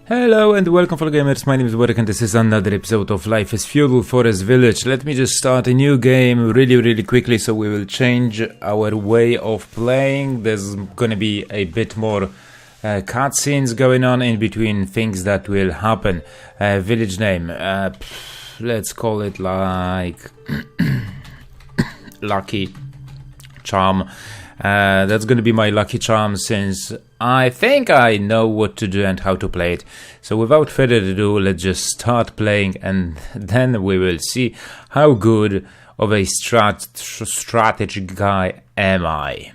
Hello and welcome fellow gamers, my name is Borek and this is another episode of Life is Feudal Village. Let me just start a new game really quickly, so we will change our way of playing. There's gonna be a bit more cutscenes going on in between things that will happen. Village name, let's call it like Lucky Charm. That's gonna be my lucky charm, since I think I know what to do and how to play it. So without further ado, let's just start playing and then we will see how good of a strategy guy am I.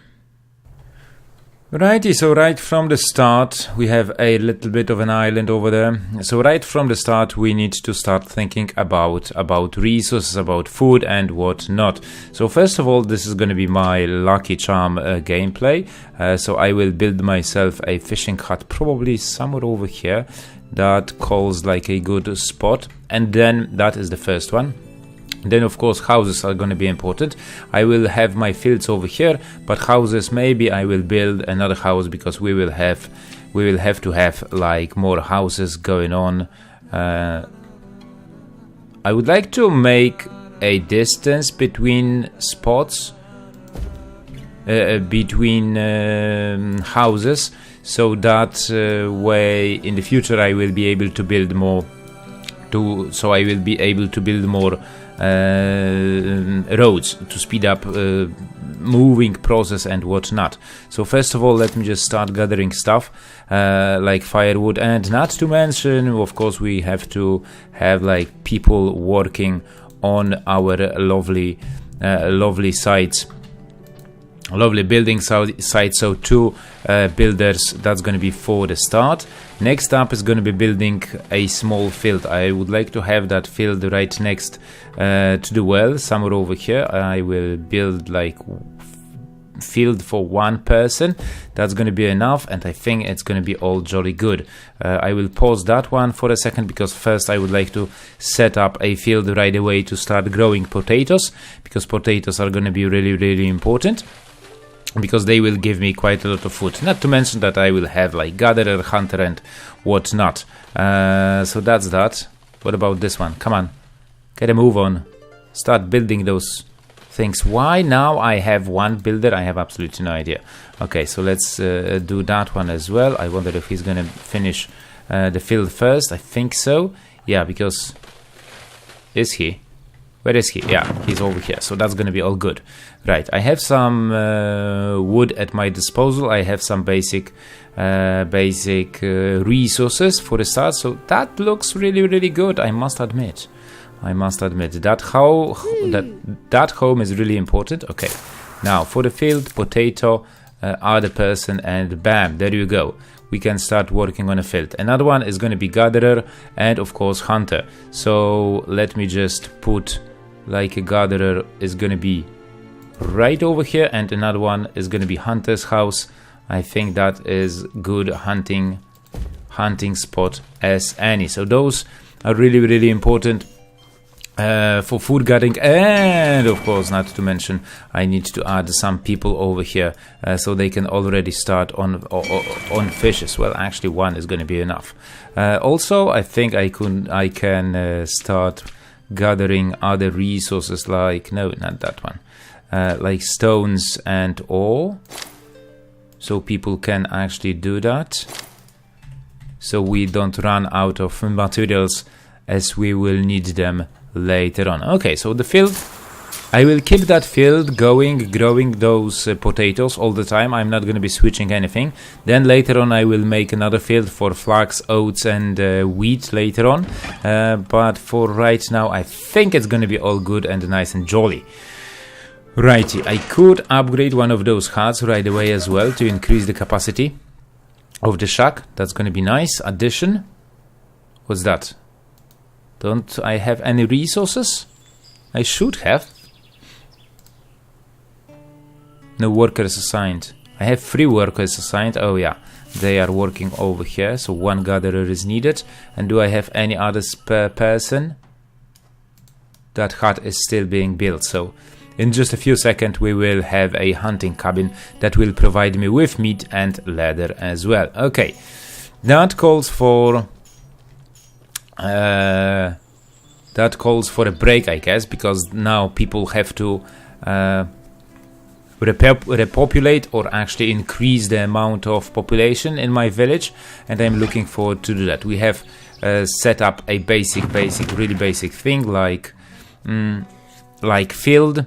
Righty, so right from the start we have a little bit of an island over there. So right from the start we need to start thinking about resources, about food and whatnot. So first of all, this is going to be my lucky charm gameplay. So I will build myself a fishing hut, probably somewhere over here. That calls like a good spot, and then that is the first one. Then of course houses are going to be important. I will have my fields over here, but houses, maybe I will build another house because we will have to have like more houses going on. I would like to make a distance between spots, between houses, so that way in the future I will be able to build more. So I will be able to build more roads to speed up moving process and whatnot. So first of all, let me just start gathering stuff like firewood, and not to mention, of course, we have to have like people working on our lovely sites, lovely building site. So two builders, that's going to be for the start. Next up is going to be building a small field. I would like to have that field right next to the well, somewhere over here. I will build like field for one person. That's going to be enough, and I think it's going to be all jolly good. I will pause that one for a second because first I would like to set up a field right away to start growing potatoes, because potatoes are going to be really important, because they will give me quite a lot of food. Not to mention that I will have like gatherer, hunter and whatnot. So that's that. What about this one? Come on, get a move on, start building those things. Why now I have one builder? I have absolutely no idea. Okay, so let's do that one as well. I wonder if he's gonna finish the field first. I think so, yeah, because is he? Where is he? Yeah, he's over here. So that's going to be all good. Right, I have some wood at my disposal. I have some basic resources for the start. So that looks really good, I must admit. That home is really important. Okay, now for the field, potato, other person, and bam, there you go. We can start working on a field. Another one is going to be gatherer and of course hunter. So let me just put like a gatherer is going to be right over here, and another one is going to be hunter's house. I think that is good hunting spot as any. So those are really important for food gathering, and of course, not to mention, I need to add some people over here so they can already start on fishes. Well, actually one is going to be enough. Also, I think I can start gathering other resources, like, no, not that one, like stones and ore, so people can actually do that, so we don't run out of materials, as we will need them later on. Okay, so the field, I will keep that field going, growing those potatoes all the time. I'm not going to be switching anything. Then later on I will make another field for flax, oats and wheat later on. But for right now I think it's going to be all good and nice and jolly. Righty, I could upgrade one of those huts right away as well to increase the capacity of the shack. That's going to be nice addition. What's that? Don't I have any resources? I should have. No workers assigned. I have 3 workers assigned. Oh yeah, they are working over here, so one gatherer is needed. And do I have any other person? That hut is still being built, so in just a few seconds we will have a hunting cabin that will provide me with meat and leather as well. Okay, that calls for that calls for a break, I guess, because now people have to repopulate or actually increase the amount of population in my village, and I'm looking forward to do that. We have set up a really basic thing like field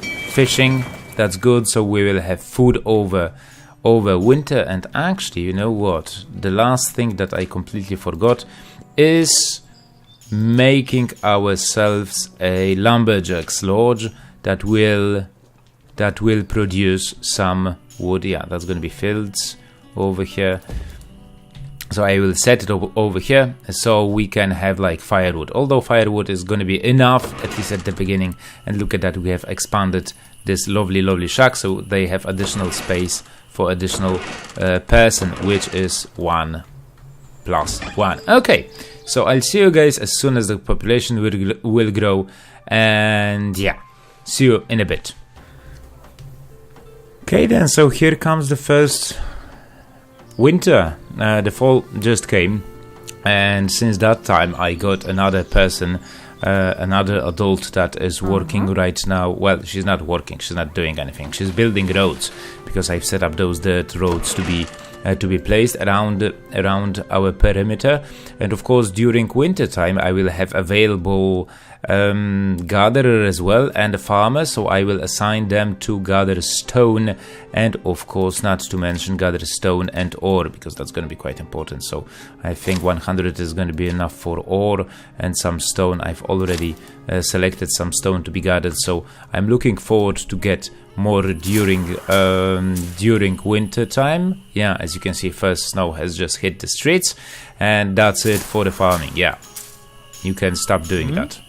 fishing. That's good, so we will have food over winter. And actually, you know what? The last thing that I completely forgot is making ourselves a lumberjack's lodge that will produce some wood. Yeah, that's going to be fields over here. So I will set it over here so we can have like firewood. Although firewood is going to be enough, at least at the beginning. And look at that, we have expanded this lovely shack, so they have additional space for additional person, which is 1 + 1. Okay, so I'll see you guys as soon as the population will grow, and yeah, see you in a bit. Okay then, so here comes the first winter. The fall just came, and since that time I got another person, another adult that is working right now. Well, she's not working, she's not doing anything, she's building roads, because I've set up those dirt roads to be placed around our perimeter. And of course during winter time I will have available gatherer as well and a farmer, so I will assign them to gather stone, and of course not to mention gather stone and ore, because that's going to be quite important. So I think 100 is going to be enough for ore and some stone. I've already selected some stone to be gathered, so I'm looking forward to get more during winter time. Yeah, as you can see, first snow has just hit the streets, and that's it for the farming. Yeah, you can stop doing that.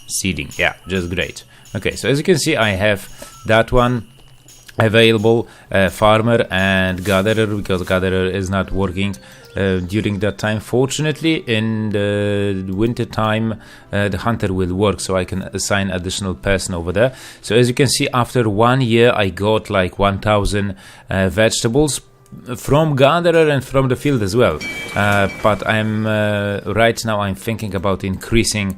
Seeding, yeah, just great. Okay, so as you can see, I have that one available, farmer and gatherer, because gatherer is not working during that time. Fortunately, in the winter time the hunter will work, so I can assign additional person over there. So as you can see, after 1 year I got like 1000 vegetables from gatherer and from the field as well, but I'm right now I'm thinking about increasing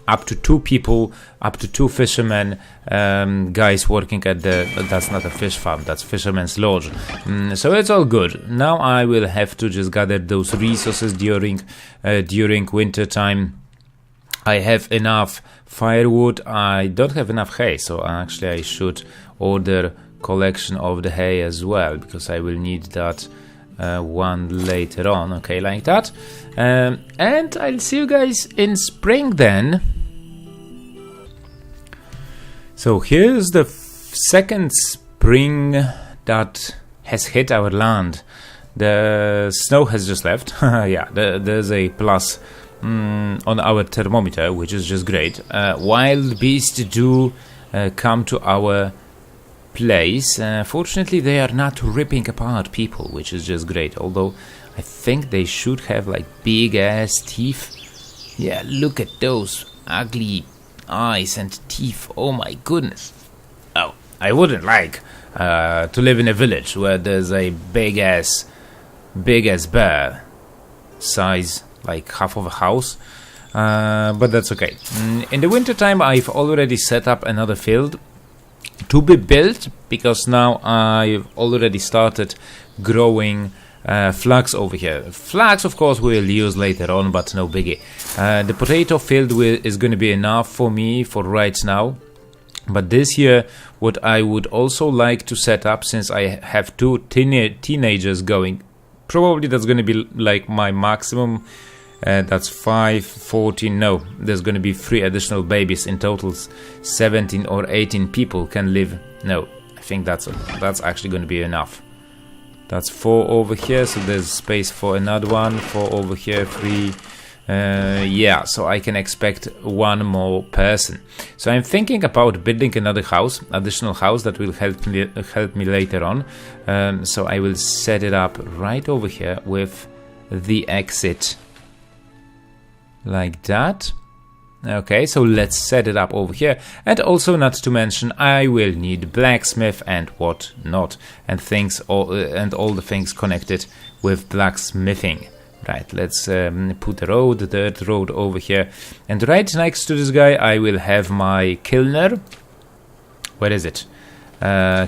up to 2 people, up to 2 fishermen, guys working at that's not a fish farm, that's fisherman's lodge. So it's all good. Now I will have to just gather those resources during winter time. I have enough firewood, I don't have enough hay, so actually I should order collection of the hay as well, because I will need that one later on. Okay, like that. And I'll see you guys in spring then. So here's the second spring that has hit our land. The snow has just left. Yeah, there's a plus on our thermometer, which is just great. Wild beasts do come to our place. Fortunately, they are not ripping apart people, which is just great. Although I think they should have like big ass teeth. Yeah, look at those ugly eyes and teeth. Oh my goodness. Oh, I wouldn't like to live in a village where there's a big ass bear, size like half of a house. But that's okay. In the winter time, I've already set up another field to be built, because now I've already started growing flax over here. Flax, of course, we'll use later on, but no biggie. The potato field is going to be enough for me for right now. But this year, what I would also like to set up, since I have 2 teenagers going, probably that's going to be like my maximum. That's 5, 14, no, there's going to be 3 additional babies. In total 17 or 18 people can live. No, I think that's actually going to be enough. That's 4 over here, so there's space for another one. 4 over here, 3. Yeah, so I can expect 1 more person. So I'm thinking about building another house, additional house that will help me later on. So I will set it up right over here with the exit like that. Okay, so let's set it up over here. And also, not to mention, I will need blacksmith and what not, and things, and all the things connected with blacksmithing. Right, let's put a road, the dirt road over here. And right next to this guy, I will have my kilner. Where is it?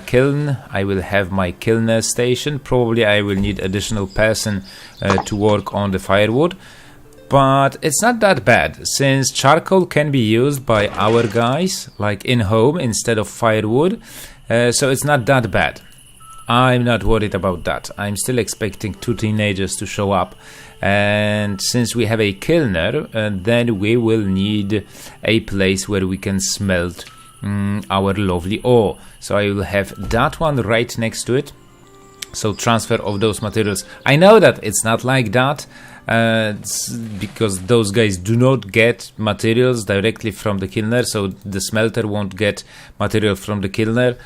Kiln. I will have my kilner station. Probably I will need additional person to work on the firewood. But it's not that bad, since charcoal can be used by our guys, like in home, instead of firewood. So it's not that bad. I'm not worried about that. I'm still expecting 2 teenagers to show up. And since we have a kilner, then we will need a place where we can smelt our lovely ore. So I will have that one right next to it. So transfer of those materials. I know that it's not like that, because those guys do not get materials directly from the kilner, so the smelter won't get material from the kilner,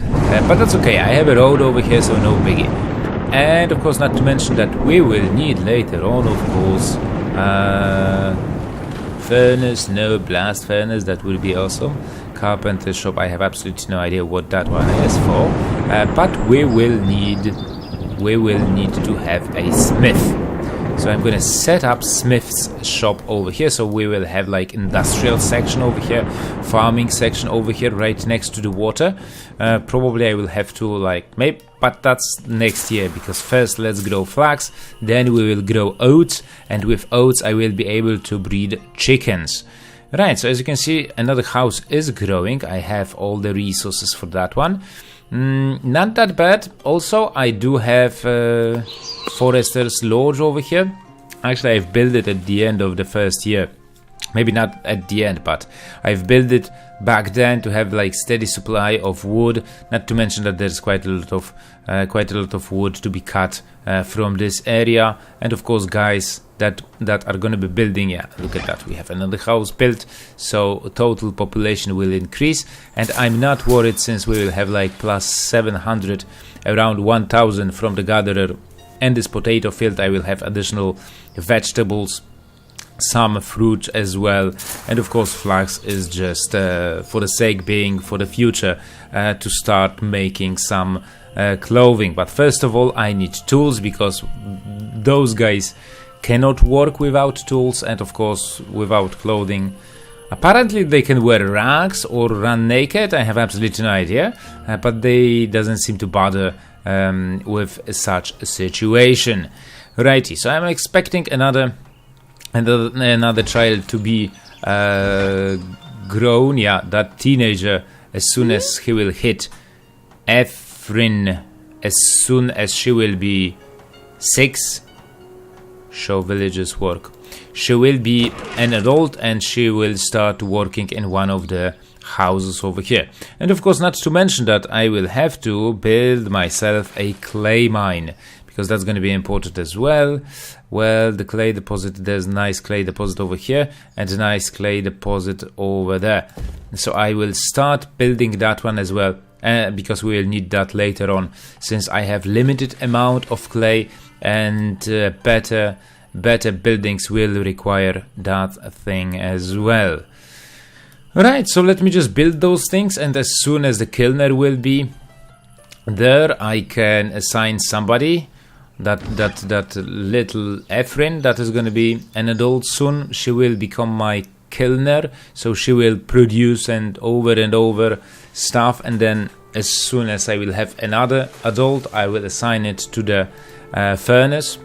but that's okay. I have a road over here, so no biggie. And of course, not to mention that we will need later on, of course, furnace, no blast furnace, that will be awesome. Carpenter shop, I have absolutely no idea what that one is for, but we will need to have a smith. So I'm going to set up smith's shop over here. So we will have like industrial section over here, farming section over here, right next to the water. Probably I will have to like but that's next year, because first let's grow flax, then we will grow oats, and with oats I will be able to breed chickens. Right, so as you can see, another house is growing. I have all the resources for that one. Not that bad. Also, I do have Forester's Lodge over here. Actually, I've built it at the end of the first year. Maybe not at the end, but I've built it back then to have like steady supply of wood. Not to mention that there's quite a lot of wood to be cut from this area. And of course, guys that are going to be building, yeah, look at that, we have another house built, so total population will increase. And I'm not worried, since we will have like plus 700, around 1000 from the gatherer and this potato field. I will have additional vegetables, some fruit as well, and of course flax is just for the sake being for the future, to start making some clothing. But first of all, I need tools, because those guys cannot work without tools, and of course without clothing. Apparently they can wear rags or run naked. I have absolutely no idea, but they doesn't seem to bother with such a situation. Righty, so I'm expecting another child to be grown. Yeah, that teenager, as soon as he will hit Ephrin, as soon as she will be 6. Show villagers work. She will be an adult, and she will start working in one of the houses over here. And of course, not to mention that I will have to build myself a clay mine, because that's going to be important as well. Well, the clay deposit, there's nice clay deposit over here and a nice clay deposit over there. So I will start building that one as well, because we will need that later on, since I have limited amount of clay, and better buildings will require that thing as well. Right, so let me just build those things, and as soon as the kilner will be there, I can assign somebody. That little Ephrin that is going to be an adult soon. She will become my kilner, so she will produce and over stuff, and then as soon as I will have another adult, I will assign it to the furnace,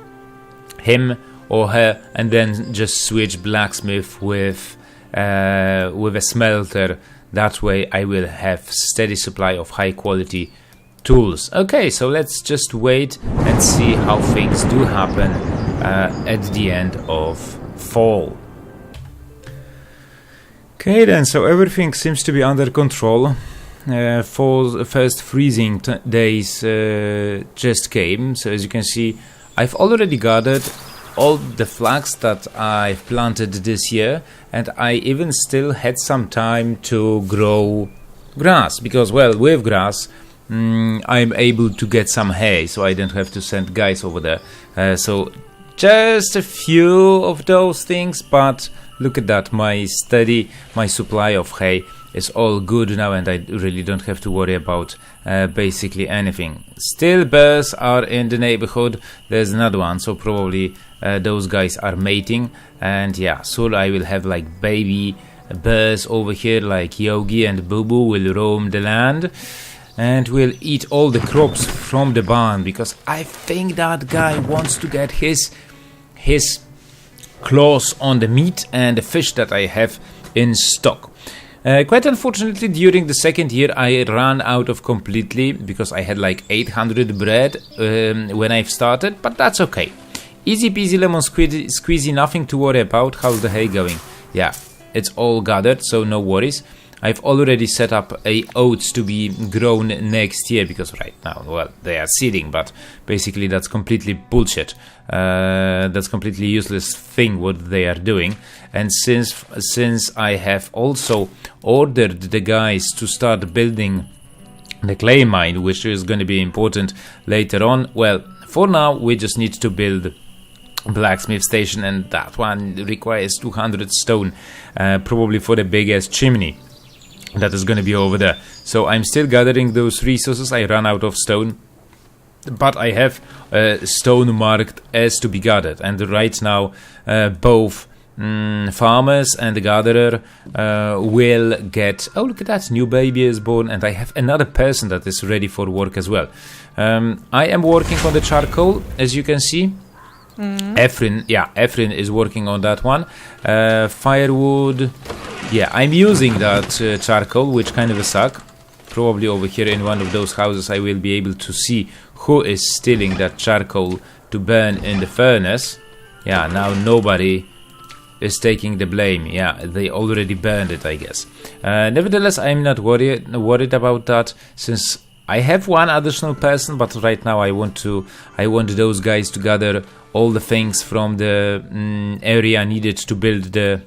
him or her, and then just switch blacksmith with a smelter. That way I will have steady supply of high quality tools. Okay, so let's just wait and see how things do happen at the end of fall. Okay then, so everything seems to be under control. For first freezing days just came, so as you can see, I've already gathered all the flax that I've planted this year, and I even still had some time to grow grass, because well, with grass I'm able to get some hay, so I don't have to send guys over there. So just a few of those things, but look at that, my supply of hay is all good now, and I really don't have to worry about basically anything. Still bears are in the neighborhood. There's another one, so probably those guys are mating. And yeah, soon I will have like baby bears over here, like Yogi and Boo Boo will roam the land and will eat all the crops from the barn, because I think that guy wants to get his claws on the meat and the fish that I have in stock. Quite unfortunately, during the second year I ran out of completely, because I had like 800 bread when I started, but that's okay. Easy peasy lemon squeezy, nothing to worry about. How's the hay going? Yeah, it's all gathered, so no worries. I've already set up oats to be grown next year, because right now, well, they are seeding, but basically that's completely bullshit. That's completely useless thing what they are doing. And since I have also ordered the guys to start building the clay mine, which is going to be important later on, well, for now we just need to build blacksmith station, and that one requires 200 stone, probably for the biggest chimney that is going to be over there. So I'm still gathering those resources. I ran out of stone, but I have stone marked as to be gathered, and right now both farmers and the gatherer will get... Oh, look at that, new baby is born, and I have another person that is ready for work as well. I am working on the charcoal, as you can see. Efrin is working on that one. Firewood, yeah, I'm using that charcoal, which kind of a suck. Probably over here in one of those houses I will be able to see who is stealing that charcoal to burn in the furnace. Yeah, now nobody is taking the blame. Yeah, they already burned it, I guess. Nevertheless, I'm not worried about that, since I have one additional person, but right now I want those guys to gather all the things from the area needed to build the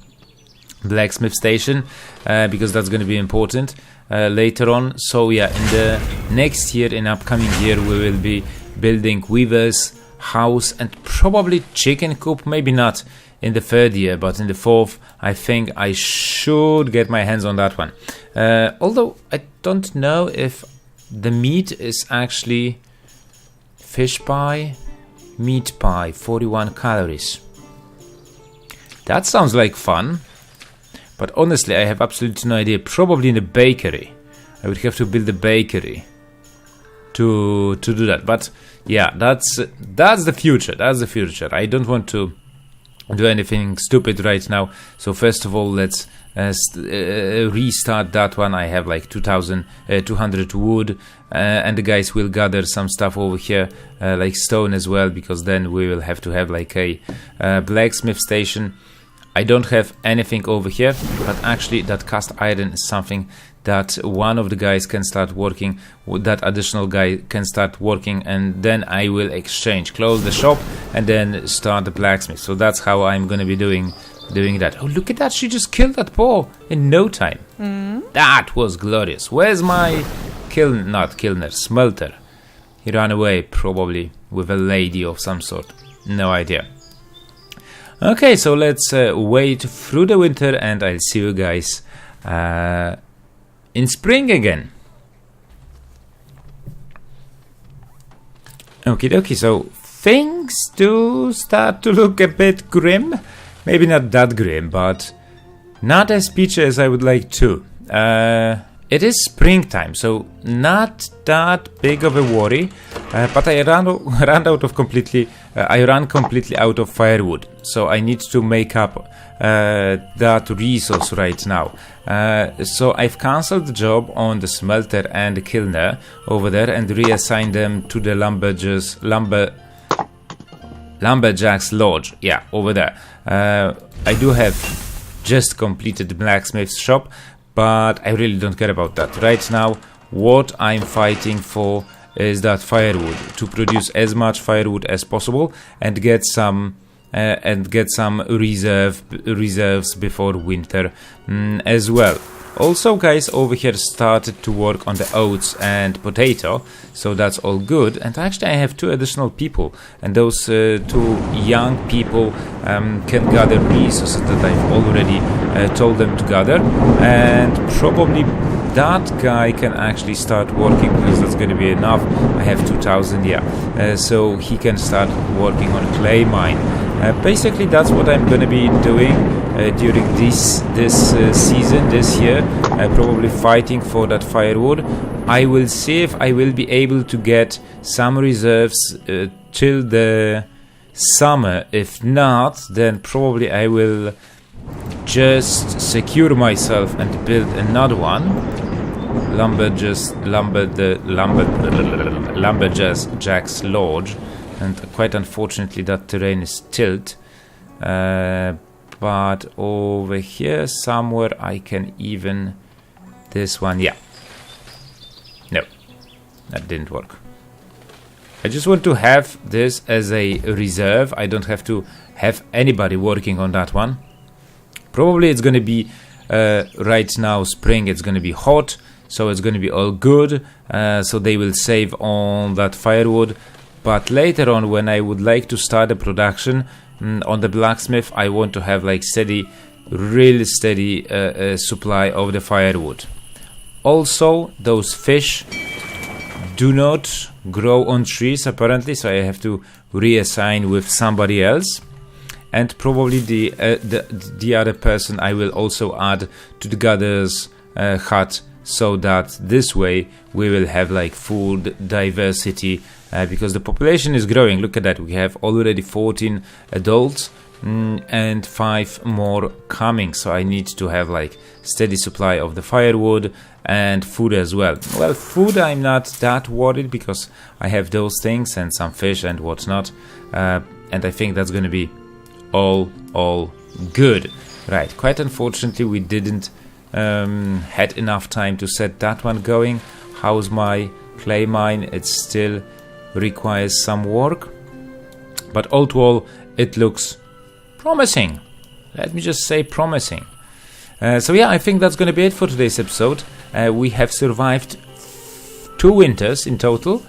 blacksmith station, because that's going to be important later on. So yeah, in the next year, in upcoming year, we will be building weaver's house and probably chicken coop. Maybe not in the third year, but in the fourth I think I should get my hands on that one. Although I don't know if the meat is actually fish pie, meat pie, 41 calories. That sounds like fun, but honestly I have absolutely no idea. Probably in the bakery. I would have to build a bakery to do that. But yeah, that's the future. That's the future. I don't want to do anything stupid right now. So first of all, let's restart that one. I have like 200 wood, and the guys will gather some stuff over here, like stone as well, because then we will have to have like a blacksmith station. I don't have anything over here, but actually that cast iron is something that one of the guys can start working, that additional guy can start working, and then I will exchange, close the shop, and then start the blacksmith. So that's how I'm gonna be doing that. Oh, look at that, she just killed that boar in no time. That was glorious. Where's my smelter? He ran away, probably with a lady of some sort. No idea. Okay, so let's wait through the winter, and I'll see you guys in spring again. Okie dokie, so things do start to look a bit grim. Maybe not that grim, but not as peachy as I would like to. It is springtime, so not that big of a worry, but I ran completely out of firewood, so I need to make up that resource right now. So I've cancelled the job on the smelter and the kilner over there and reassigned them to the lumberjack's lodge. Yeah, over there. I do have just completed the blacksmith's shop, but I really don't care about that. Right now, what I'm fighting for is that firewood, to produce as much firewood as possible and get some reserves before winter as well. Also, guys over here started to work on the oats and potato, so that's all good. And actually I have 2 additional people, and those 2 young people can gather resources that I've already told them to gather, and probably that guy can actually start working, because that's going to be enough. I have 2000, yeah. So he can start working on clay mine. Basically, that's what I'm going to be doing during this season, this year. Probably fighting for that firewood. I will see if I will be able to get some reserves till the summer. If not, then probably I will just secure myself and build another one. Lumberjack's Lodge. And quite unfortunately that terrain is tilt. But over here somewhere I can even... This one, yeah. No, that didn't work. I just want to have this as a reserve. I don't have to have anybody working on that one. Probably it's going to be right now spring, it's going to be hot, so it's going to be all good. So they will save on that firewood. But later on, when I would like to start the production on the blacksmith, I want to have like really steady supply of the firewood. Also, those fish do not grow on trees apparently, so I have to reassign with somebody else. And probably the other person I will also add to the gatherer's hut, so that this way we will have like food diversity, because the population is growing. Look at that, we have already 14 adults and 5 more coming, so I need to have like steady supply of the firewood and food as well. Well, food I'm not that worried, because I have those things and some fish and whatnot, and I think that's going to be all good. Right, quite unfortunately we didn't had enough time to set that one going. How's my clay mine? It still requires some work, but all to all it looks promising. Let me just say promising. So yeah, I think that's going to be it for today's episode. We have survived 2 winters in total.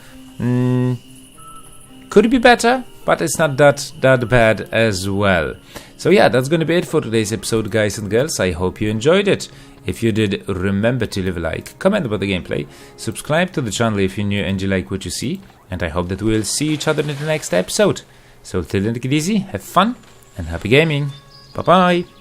Could be better, but it's not that bad as well. So yeah, that's going to be it for today's episode, guys and girls. I hope you enjoyed it. If you did, remember to leave a like, comment about the gameplay, subscribe to the channel if you're new and you like what you see, and I hope that we'll see each other in the next episode. So till then, take it easy, have fun, and happy gaming. Bye bye.